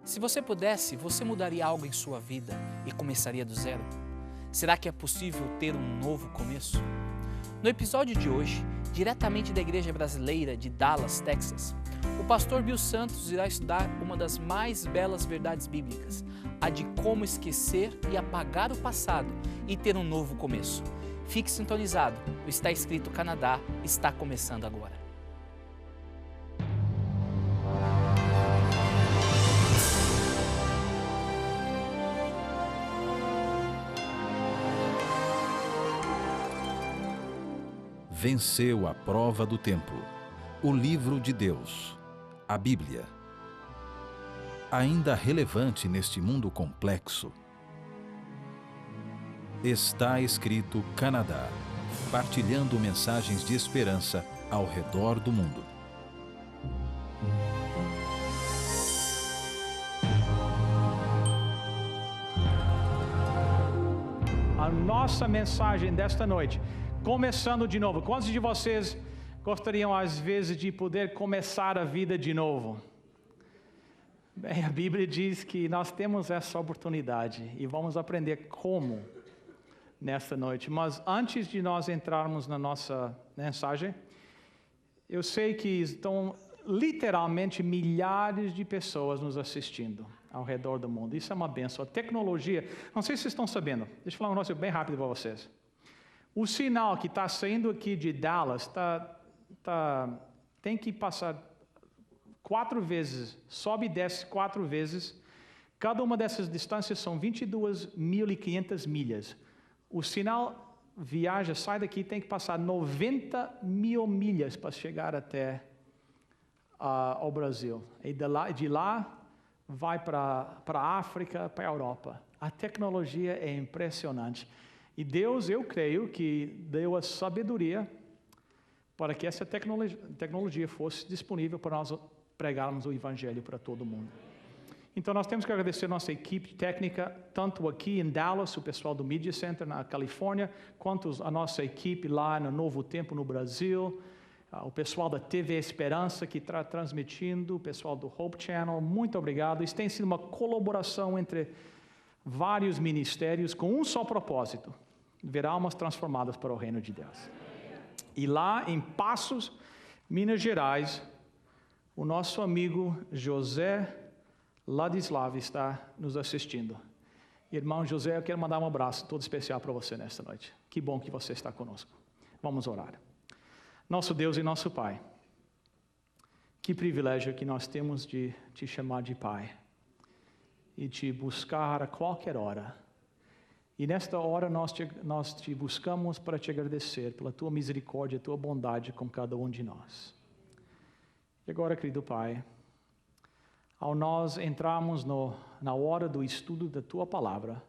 Se você pudesse, você mudaria algo em sua vida e começaria do zero? Será que é possível ter um novo começo? No episódio de hoje, diretamente da Igreja Brasileira de Dallas, Texas, o pastor Bill Santos irá estudar uma das mais belas verdades bíblicas, a de como esquecer e apagar o passado e ter um novo começo. Fique sintonizado, o Está Escrito Canadá está começando agora. Venceu a prova do tempo. O livro de Deus, a Bíblia. Ainda relevante neste mundo complexo. Está Escrito Canadá, partilhando mensagens de esperança ao redor do mundo. A nossa mensagem desta noite, começando de novo. Quantos de vocês gostariam às vezes de poder começar a vida de novo? Bem, a Bíblia diz que nós temos essa oportunidade e vamos aprender como nesta noite. Mas antes de nós entrarmos na nossa mensagem, eu sei que estão literalmente milhares de pessoas nos assistindo ao redor do mundo. Isso é uma bênção. A tecnologia, não sei se vocês estão sabendo, deixa eu falar um negócio bem rápido para vocês. O sinal que está saindo aqui de Dallas tem que passar 4 vezes, sobe e desce 4 vezes. Cada uma dessas distâncias são 22.500 milhas. O sinal viaja, sai daqui, tem que passar 90.000 milhas para chegar até ao Brasil. E de lá vai para a África, para a Europa. A tecnologia é impressionante. E Deus, eu creio, que deu a sabedoria para que essa tecnologia fosse disponível para nós pregarmos o Evangelho para todo mundo. Então nós temos que agradecer a nossa equipe técnica, tanto aqui em Dallas, o pessoal do Media Center na Califórnia, quanto a nossa equipe lá no Novo Tempo no Brasil, o pessoal da TV Esperança que está transmitindo, o pessoal do Hope Channel, muito obrigado. Isso tem sido uma colaboração entre vários ministérios com um só propósito: ver almas transformadas para o reino de Deus. E lá em Passos, Minas Gerais, o nosso amigo José Ladislav está nos assistindo. Irmão José, eu quero mandar um abraço todo especial para você nesta noite. Que bom que você está conosco. Vamos orar. Nosso Deus e nosso Pai, que privilégio que nós temos de te chamar de Pai e te buscar a qualquer hora. E nesta hora nós te buscamos para te agradecer pela tua misericórdia, tua bondade com cada um de nós. E agora, querido Pai, ao nós entrarmos na hora do estudo da tua palavra,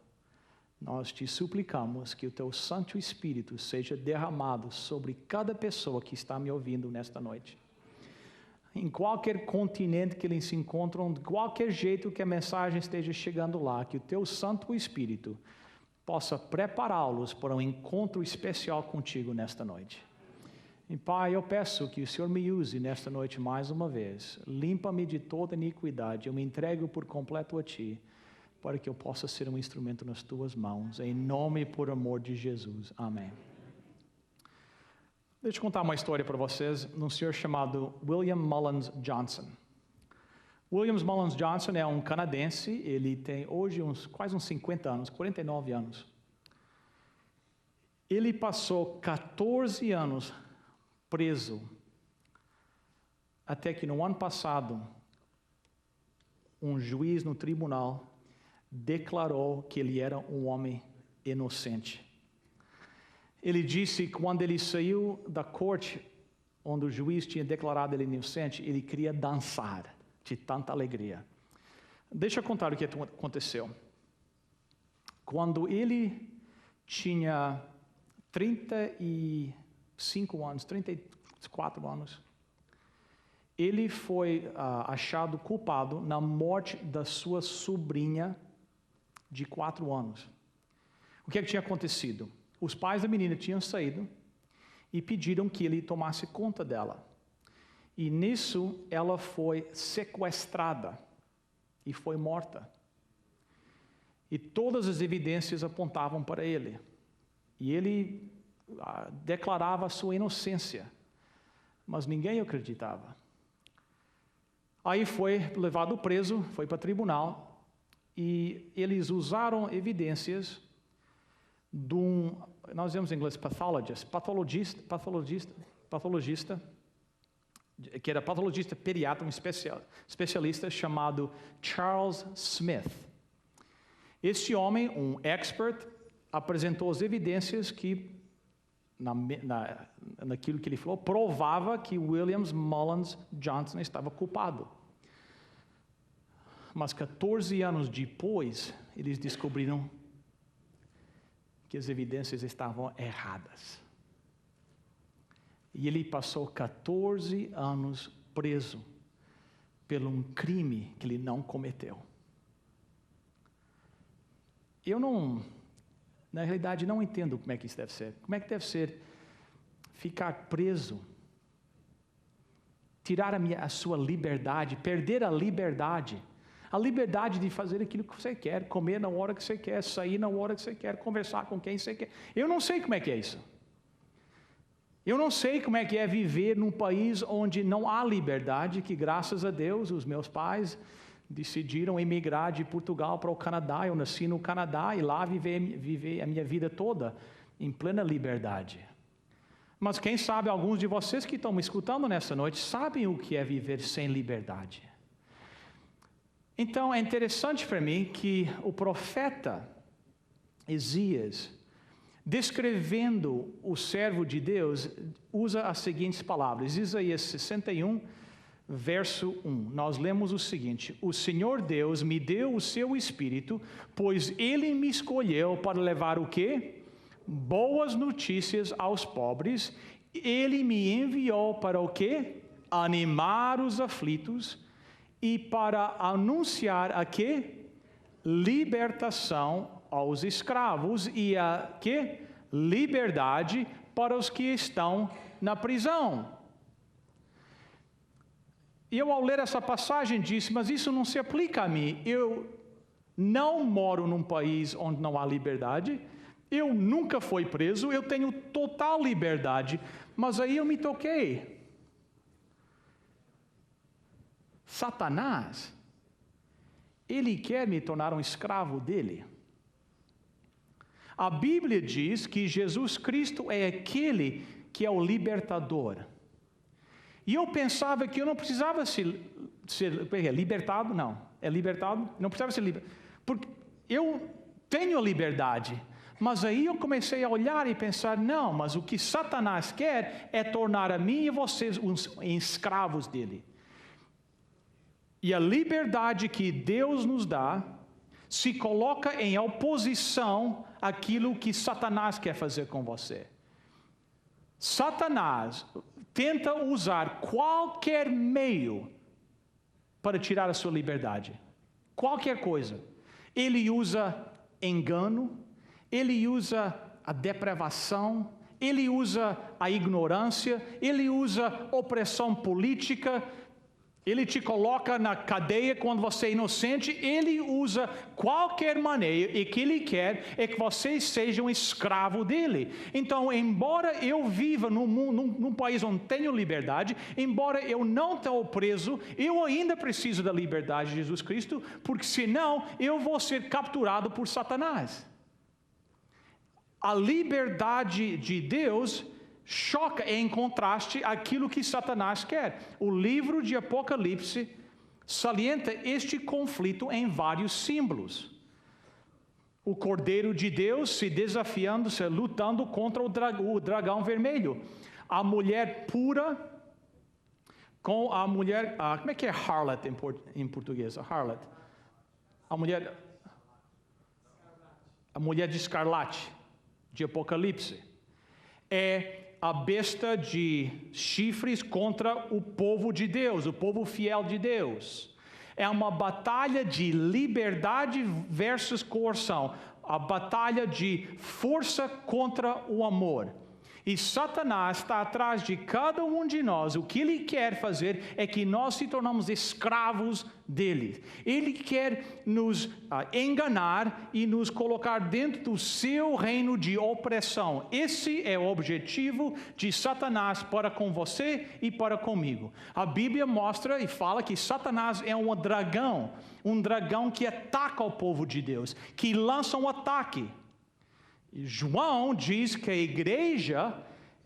nós te suplicamos que o teu Santo Espírito seja derramado sobre cada pessoa que está me ouvindo nesta noite. Em qualquer continente que eles se encontram, de qualquer jeito que a mensagem esteja chegando lá, que o teu Santo Espírito possa prepará-los para um encontro especial contigo nesta noite. E Pai, eu peço que o Senhor me use nesta noite mais uma vez. Limpa-me de toda iniquidade, eu me entrego por completo a Ti, para que eu possa ser um instrumento nas Tuas mãos, em nome e por amor de Jesus. Amém. Deixa eu contar uma história para vocês de um senhor chamado William Mullins Johnson. William Mullins Johnson é um canadense, ele tem hoje quase uns 50 anos, 49 anos. Ele passou 14 anos preso, até que no ano passado, um juiz no tribunal declarou que ele era um homem inocente. Ele disse que quando ele saiu da corte, onde o juiz tinha declarado ele inocente, ele queria dançar de tanta alegria. Deixa eu contar o que aconteceu. Quando ele tinha 34 anos, ele foi achado culpado na morte da sua sobrinha de 4 anos. O que tinha acontecido? Os pais da menina tinham saído e pediram que ele tomasse conta dela. E nisso ela foi sequestrada. e foi morta. E todas as evidências apontavam para ele. E ele declarava a sua inocência, mas ninguém acreditava. Aí foi levado preso, foi para o tribunal, e eles usaram evidências de nós dizemos em inglês patologista, que era patologista pediatra, um especialista chamado Charles Smith. Este homem, um expert, apresentou as evidências que, naquilo que ele falou, provava que Williams Mullins Johnson estava culpado. Mas 14 anos depois, eles descobriram que as evidências estavam erradas. E ele passou 14 anos preso por um crime que ele não cometeu. Eu na realidade, não entendo como é que isso deve ser. Como é que deve ser ficar preso, tirar a sua liberdade, perder a liberdade de fazer aquilo que você quer, comer na hora que você quer, sair na hora que você quer, conversar com quem você quer. Eu não sei como é que é isso. Eu não sei como é que é viver num país onde não há liberdade, que graças a Deus os meus pais decidiram emigrar de Portugal para o Canadá. Eu nasci no Canadá e lá viver a minha vida toda em plena liberdade. Mas quem sabe alguns de vocês que estão me escutando nessa noite sabem o que é viver sem liberdade. Então é interessante para mim que o profeta Isaías, descrevendo o servo de Deus, usa as seguintes palavras. Isaías 61, verso 1. Nós lemos o seguinte: o Senhor Deus me deu o seu Espírito, pois Ele me escolheu para levar o quê? Boas notícias aos pobres. Ele me enviou para o quê? Animar os aflitos e para anunciar a quê? Libertação aos escravos e a quê? Liberdade para os que estão na prisão. E eu, ao ler essa passagem, disse, mas isso não se aplica a mim. Eu não moro num país onde não há liberdade, eu nunca fui preso, eu tenho total liberdade, mas aí eu me toquei. Satanás, ele quer me tornar um escravo dele. A Bíblia diz que Jesus Cristo é aquele que é o libertador. E eu pensava que eu não precisava ser libertado, não. É libertado? Não precisava ser libertado. Porque eu tenho a liberdade. Mas aí eu comecei a olhar e pensar, não, mas o que Satanás quer é tornar a mim e vocês uns escravos dele. E a liberdade que Deus nos dá se coloca em oposição àquilo que Satanás quer fazer com você. Satanás tenta usar qualquer meio para tirar a sua liberdade. Qualquer coisa. Ele usa engano, ele usa a depravação, ele usa a ignorância, ele usa opressão política, ele te coloca na cadeia quando você é inocente, ele usa qualquer maneira, e o que ele quer é que você seja um escravo dele. Então, embora eu viva num país onde tenho liberdade, embora eu não estou preso, eu ainda preciso da liberdade de Jesus Cristo, porque senão eu vou ser capturado por Satanás. A liberdade de Deus choca em contraste àquilo que Satanás quer. O livro de Apocalipse salienta este conflito em vários símbolos. O Cordeiro de Deus se desafiando, se lutando contra o dragão vermelho. A mulher pura com a mulher... como é que é harlot em português? Harlot. A mulher de escarlate, de Apocalipse. É a besta de chifres contra o povo de Deus, o povo fiel de Deus. É uma batalha de liberdade versus coerção, a batalha de força contra o amor. E Satanás está atrás de cada um de nós. O que ele quer fazer é que nós se tornamos escravos dele. Ele quer nos enganar e nos colocar dentro do seu reino de opressão. Esse é o objetivo de Satanás para com você e para comigo. A Bíblia mostra e fala que Satanás é um dragão que ataca o povo de Deus, que lança um ataque. João diz que a igreja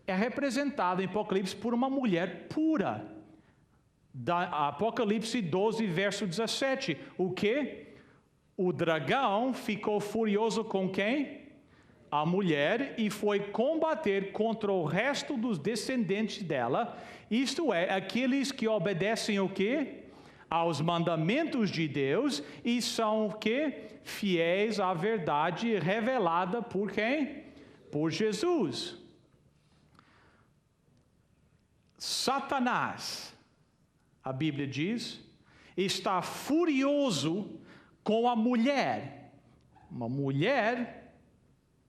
é representada em Apocalipse por uma mulher pura. Apocalipse 12, verso 17. O que? O dragão ficou furioso com quem? A mulher, e foi combater contra o resto dos descendentes dela, isto é, aqueles que obedecem o quê? Aos mandamentos de Deus e são o quê? Fiéis à verdade revelada por quem? Por Jesus. Satanás, a Bíblia diz, está furioso com a mulher. Uma mulher,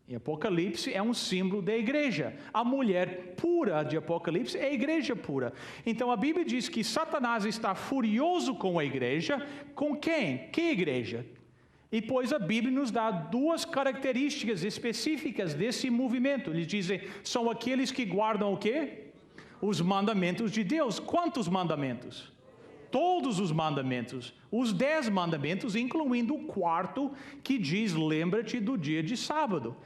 em Apocalipse, é um símbolo da igreja. A mulher pura de Apocalipse é a igreja pura. Então a Bíblia diz que Satanás está furioso com a igreja. Com quem? Que igreja? E pois a Bíblia nos dá duas características específicas desse movimento. Eles dizem, são aqueles que guardam o quê? Os mandamentos de Deus. Quantos mandamentos? Todos os mandamentos. Os 10 mandamentos, incluindo o quarto, que diz, lembra-te do dia de sábado.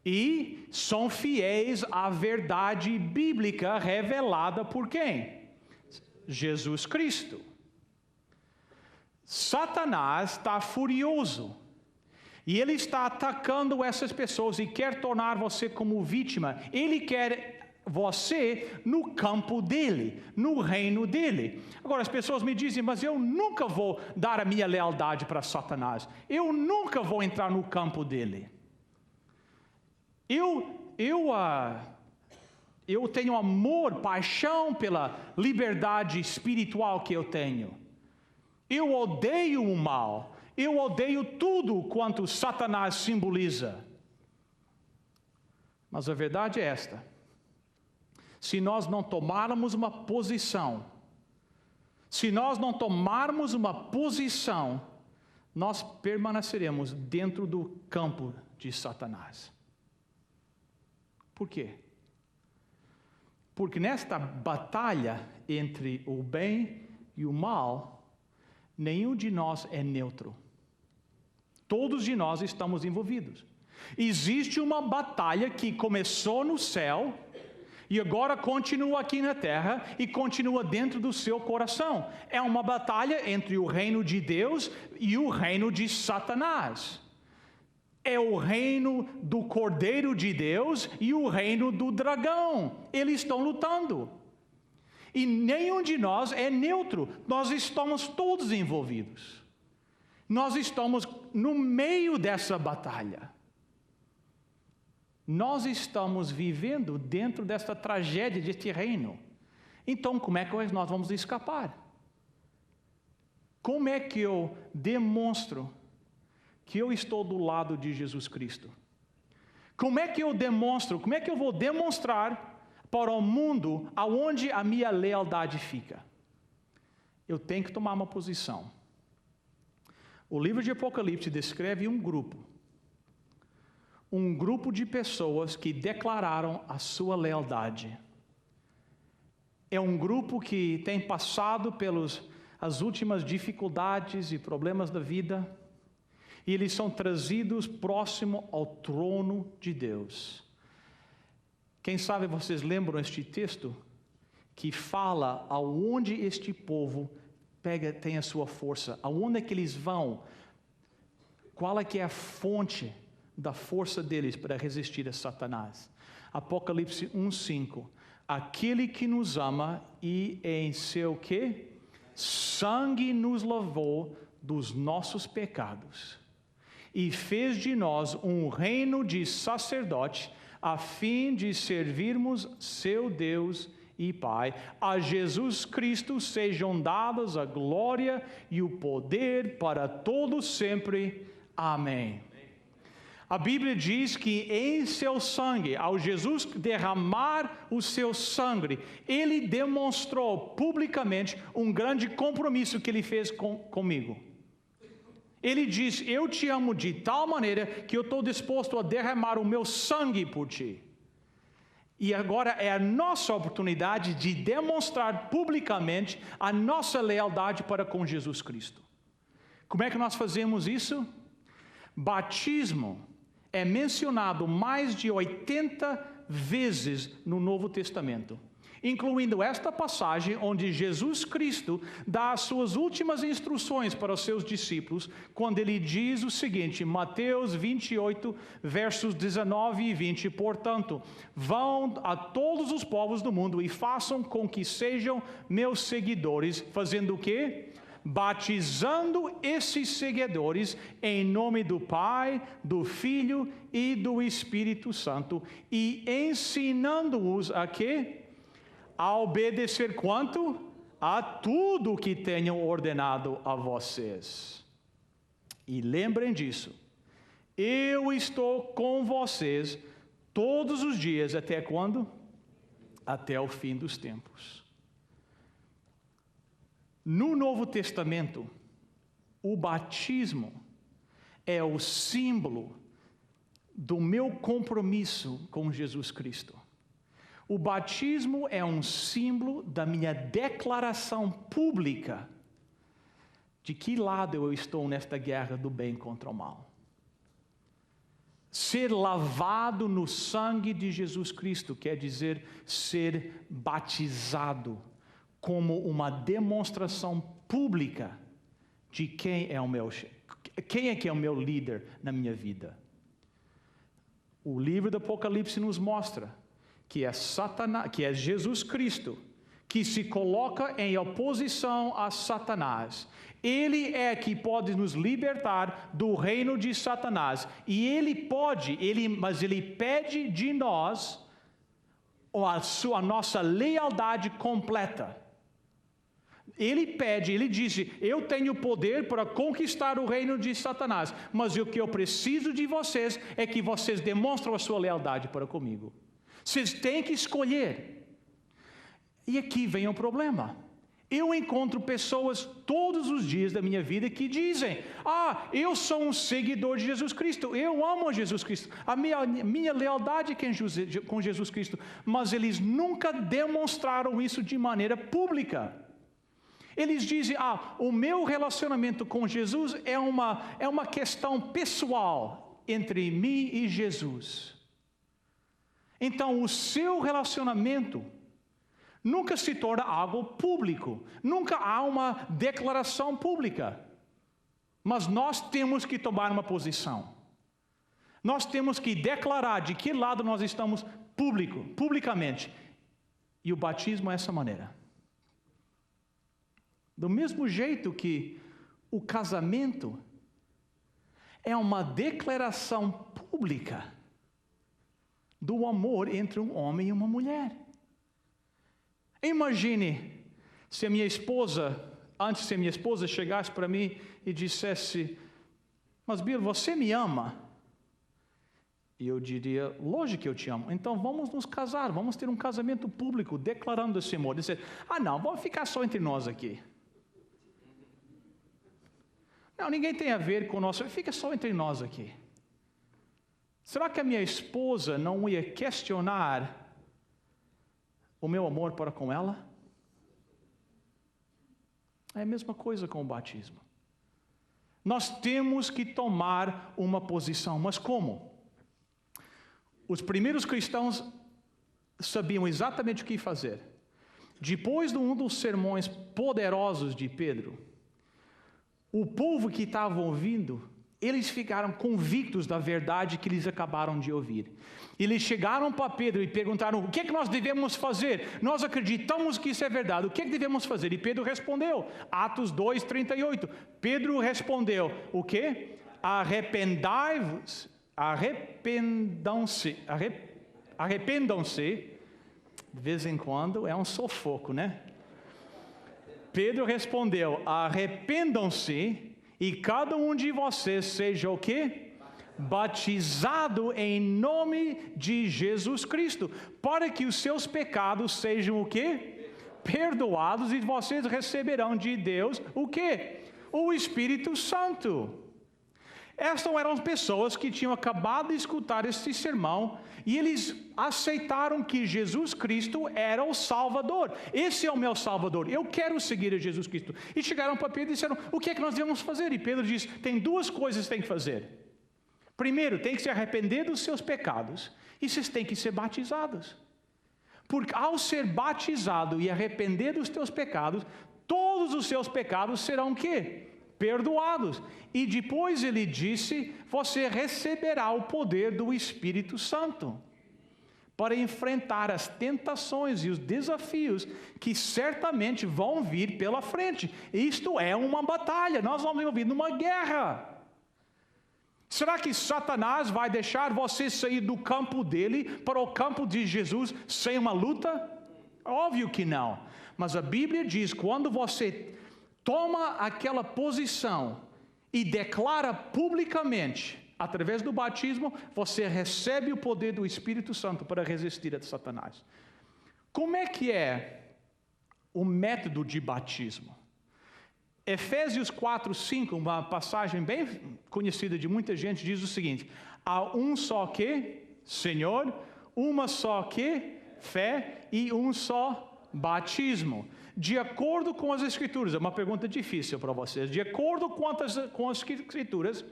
E são fiéis à verdade bíblica revelada por quem? Jesus Cristo. Satanás está furioso. E ele está atacando essas pessoas e quer tornar você como vítima. Ele quer você no campo dele, no reino dele. Agora as pessoas me dizem, mas eu nunca vou dar a minha lealdade para Satanás. Eu nunca vou entrar no campo dele. Eu tenho amor, paixão pela liberdade espiritual que eu tenho. Eu odeio o mal. Eu odeio tudo quanto Satanás simboliza. Mas a verdade é esta. Se nós não tomarmos uma posição, nós permaneceremos dentro do campo de Satanás. Por quê? Porque nesta batalha entre o bem e o mal, nenhum de nós é neutro. Todos de nós estamos envolvidos. Existe uma batalha que começou no céu e agora continua aqui na terra e continua dentro do seu coração. É uma batalha entre o reino de Deus e o reino de Satanás. É o reino do Cordeiro de Deus e o reino do dragão. Eles estão lutando. E nenhum de nós é neutro. Nós estamos todos envolvidos. Nós estamos no meio dessa batalha. Nós estamos vivendo dentro desta tragédia, deste reino. Então, como é que nós vamos escapar? Como é que eu demonstro que eu estou do lado de Jesus Cristo? Como é que eu vou demonstrar para o mundo aonde a minha lealdade fica? Eu tenho que tomar uma posição. O livro de Apocalipse descreve um grupo de pessoas que declararam a sua lealdade. É um grupo que tem passado as últimas dificuldades e problemas da vida, e eles são trazidos próximo ao trono de Deus. Quem sabe vocês lembram este texto que fala aonde este povo tem a sua força, aonde é que eles vão, qual é que é a fonte da força deles para resistir a Satanás. Apocalipse 1:5. Aquele que nos ama e em seu quê? Sangue nos lavou dos nossos pecados e fez de nós um reino de sacerdote, a fim de servirmos seu Deus e Pai. A Jesus Cristo sejam dadas a glória e o poder para todos sempre. Amém. A Bíblia diz que em seu sangue, ao Jesus derramar o seu sangue, ele demonstrou publicamente um grande compromisso que ele fez comigo. Ele diz: eu te amo de tal maneira que eu estou disposto a derramar o meu sangue por ti. E agora é a nossa oportunidade de demonstrar publicamente a nossa lealdade para com Jesus Cristo. Como é que nós fazemos isso? Batismo é mencionado mais de 80 vezes no Novo Testamento, incluindo esta passagem onde Jesus Cristo dá as suas últimas instruções para os seus discípulos, quando ele diz o seguinte, Mateus 28, versos 19 e 20, portanto, vão a todos os povos do mundo e façam com que sejam meus seguidores, fazendo o quê? Batizando esses seguidores em nome do Pai, do Filho e do Espírito Santo, e ensinando-os a quê? A obedecer quanto? A tudo que tenham ordenado a vocês. E lembrem disso, eu estou com vocês todos os dias, até quando? Até o fim dos tempos. No Novo Testamento, o batismo é o símbolo do meu compromisso com Jesus Cristo. O batismo é um símbolo da minha declaração pública de que lado eu estou nesta guerra do bem contra o mal. Ser lavado no sangue de Jesus Cristo quer dizer ser batizado como uma demonstração pública de quem é que é o meu líder na minha vida. O livro do Apocalipse nos mostra que é Satanás, que é Jesus Cristo, que se coloca em oposição a Satanás. Ele é que pode nos libertar do reino de Satanás. E mas ele pede de nós a nossa lealdade completa. Ele diz, eu tenho poder para conquistar o reino de Satanás, mas o que eu preciso de vocês é que vocês demonstrem a sua lealdade para comigo. Vocês têm que escolher. E aqui vem o problema. Eu encontro pessoas todos os dias da minha vida que dizem, eu sou um seguidor de Jesus Cristo, eu amo Jesus Cristo, a minha lealdade com Jesus Cristo, mas eles nunca demonstraram isso de maneira pública. Eles dizem, o meu relacionamento com Jesus é uma questão pessoal entre mim e Jesus. Então, o seu relacionamento nunca se torna algo público, nunca há uma declaração pública. Mas nós temos que tomar uma posição. Nós temos que declarar de que lado nós estamos publicamente. E o batismo é essa maneira. Do mesmo jeito que o casamento é uma declaração pública do amor entre um homem e uma mulher. Imagine se a minha esposa chegasse para mim e dissesse, mas Bill, você me ama? E eu diria, lógico que eu te amo. Então vamos nos casar, vamos ter um casamento público, declarando esse amor. Dizer, não, vamos ficar só entre nós aqui. Não, ninguém tem a ver com nós, fica só entre nós aqui. Será que a minha esposa não ia questionar o meu amor para com ela? É a mesma coisa com o batismo. Nós temos que tomar uma posição, mas como? Os primeiros cristãos sabiam exatamente o que fazer. Depois de um dos sermões poderosos de Pedro, o povo que estava ouvindo, eles ficaram convictos da verdade que eles acabaram de ouvir. Eles chegaram para Pedro e perguntaram, o que é que nós devemos fazer? Nós acreditamos que isso é verdade, o que é que devemos fazer? E Pedro respondeu, Atos 2:38. Pedro respondeu, o quê? Arrependam-se. De vez em quando é um sufoco, né? Pedro respondeu, arrependam-se e cada um de vocês seja o quê? Batizado em nome de Jesus Cristo, para que os seus pecados sejam o quê? Perdoados, e vocês receberão de Deus o quê? O Espírito Santo. Estas eram pessoas que tinham acabado de escutar este sermão e eles aceitaram que Jesus Cristo era o Salvador. Esse é o meu Salvador, eu quero seguir a Jesus Cristo. E chegaram para Pedro e disseram, o que é que nós devemos fazer? E Pedro diz, tem duas coisas que tem que fazer. Primeiro, tem que se arrepender dos seus pecados e vocês têm que ser batizados. Porque ao ser batizado e arrepender dos teus pecados, todos os seus pecados serão o quê? Perdoados. E depois ele disse, você receberá o poder do Espírito Santo para enfrentar as tentações e os desafios que certamente vão vir pela frente. Isto é uma batalha, nós vamos viver numa guerra. Será que Satanás vai deixar você sair do campo dele para o campo de Jesus sem uma luta? Óbvio que não. Mas a Bíblia diz, quando você toma aquela posição e declara publicamente, através do batismo, você recebe o poder do Espírito Santo para resistir a Satanás. Como é que é o método de batismo? Efésios 4:5, uma passagem bem conhecida de muita gente, diz o seguinte: há um só que Senhor, uma só que fé e um só batismo. De acordo com as Escrituras, é uma pergunta difícil para vocês. De acordo com as Escrituras,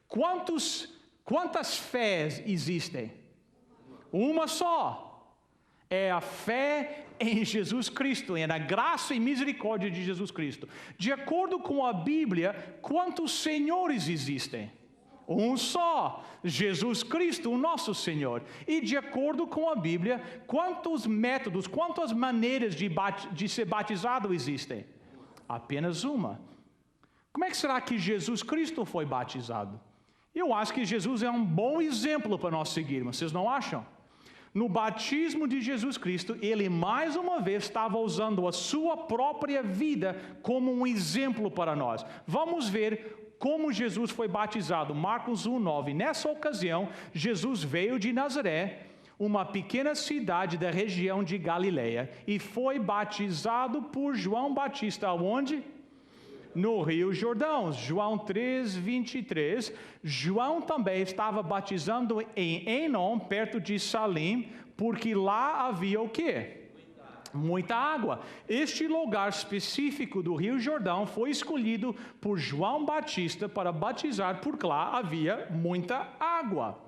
quantas fés existem? Uma só. É a fé em Jesus Cristo, é na graça e misericórdia de Jesus Cristo. De acordo com a Bíblia, quantos senhores existem? Um só, Jesus Cristo, o nosso Senhor. E de acordo com a Bíblia, quantos métodos, quantas maneiras de ser batizado existem? Apenas uma. Como é que será que Jesus Cristo foi batizado? Eu acho que Jesus é um bom exemplo para nós seguirmos, vocês não acham? No batismo de Jesus Cristo, ele mais uma vez estava usando a sua própria vida como um exemplo para nós. Vamos ver como Jesus foi batizado. Marcos 1:9. Nessa ocasião, Jesus veio de Nazaré, uma pequena cidade da região de Galileia, e foi batizado por João Batista. Aonde? No Rio Jordão. João 3:23. João também estava batizando em Enom, perto de Salim, porque lá havia o quê? Muita água. Este lugar específico do Rio Jordão foi escolhido por João Batista para batizar, porque lá havia muita água.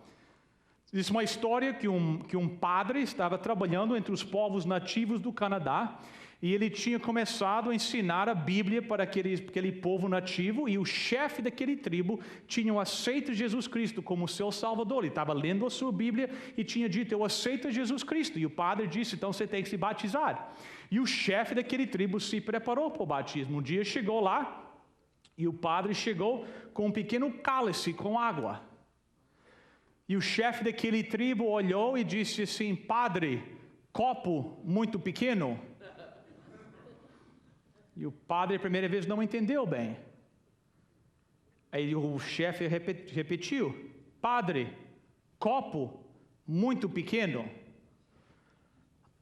Isso é uma história que um padre estava trabalhando entre os povos nativos do Canadá, e ele tinha começado a ensinar a Bíblia para aquele povo nativo, e o chefe daquele tribo tinha aceito Jesus Cristo como seu Salvador. Ele estava lendo a sua Bíblia e tinha dito, eu aceito Jesus Cristo. E o padre disse, então você tem que se batizar. E o chefe daquele tribo se preparou para o batismo. Um dia chegou lá, e o padre chegou com um pequeno cálice com água. E o chefe daquele tribo olhou e disse assim, padre, copo muito pequeno. E o padre, a primeira vez, não entendeu bem. Aí o chefe repetiu, padre, copo muito pequeno.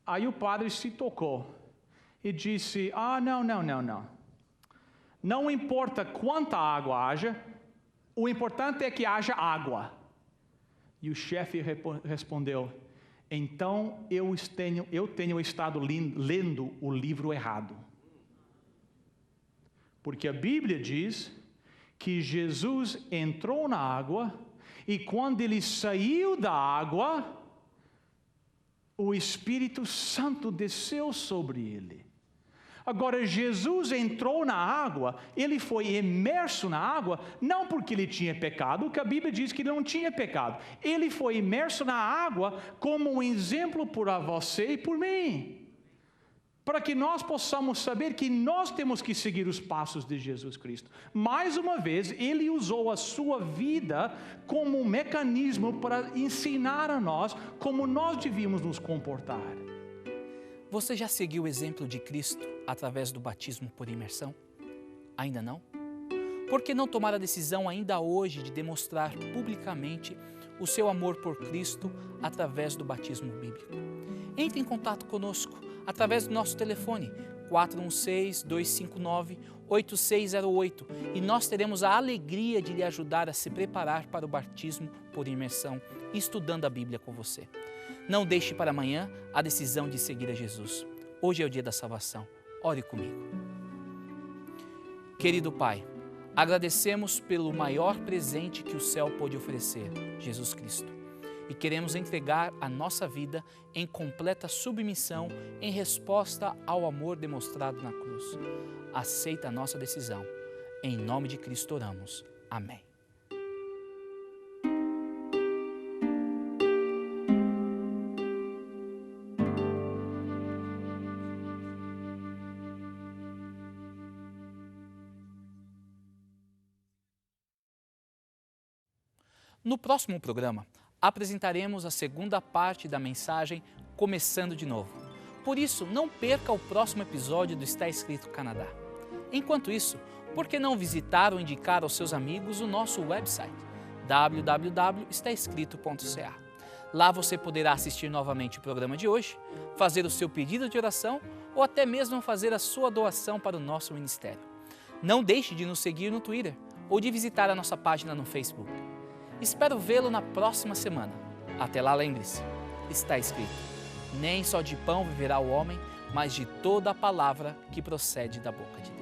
Aí o padre se tocou e disse, não. Não importa quanta água haja, o importante é que haja água. E o chefe respondeu, então eu tenho estado lendo o livro errado. Porque a Bíblia diz que Jesus entrou na água e quando ele saiu da água, o Espírito Santo desceu sobre ele. Agora, Jesus entrou na água, ele foi imerso na água, não porque ele tinha pecado, porque a Bíblia diz que ele não tinha pecado. Ele foi imerso na água como um exemplo para você e por mim. Para que nós possamos saber que nós temos que seguir os passos de Jesus Cristo. Mais uma vez, ele usou a sua vida como um mecanismo para ensinar a nós como nós devíamos nos comportar. Você já seguiu o exemplo de Cristo através do batismo por imersão? Ainda não? Por que não tomar a decisão ainda hoje de demonstrar publicamente o seu amor por Cristo através do batismo bíblico? Entre em contato conosco através do nosso telefone 416-259-8608 e nós teremos a alegria de lhe ajudar a se preparar para o batismo por imersão, estudando a Bíblia com você. Não deixe para amanhã a decisão de seguir a Jesus. Hoje é o dia da salvação. Ore comigo. Querido Pai, agradecemos pelo maior presente que o céu pôde oferecer, Jesus Cristo. E queremos entregar a nossa vida em completa submissão em resposta ao amor demonstrado na cruz. Aceita a nossa decisão. Em nome de Cristo oramos. Amém. No próximo programa, apresentaremos a segunda parte da mensagem Começando de Novo. Por isso, não perca o próximo episódio do Está Escrito Canadá. Enquanto isso, por que não visitar ou indicar aos seus amigos o nosso website www.estaescrito.ca. Lá você poderá assistir novamente o programa de hoje, fazer o seu pedido de oração ou até mesmo fazer a sua doação para o nosso ministério. Não deixe de nos seguir no Twitter ou de visitar a nossa página no Facebook. Espero vê-lo na próxima semana. Até lá, lembre-se, está escrito: nem só de pão viverá o homem, mas de toda a palavra que procede da boca de Deus.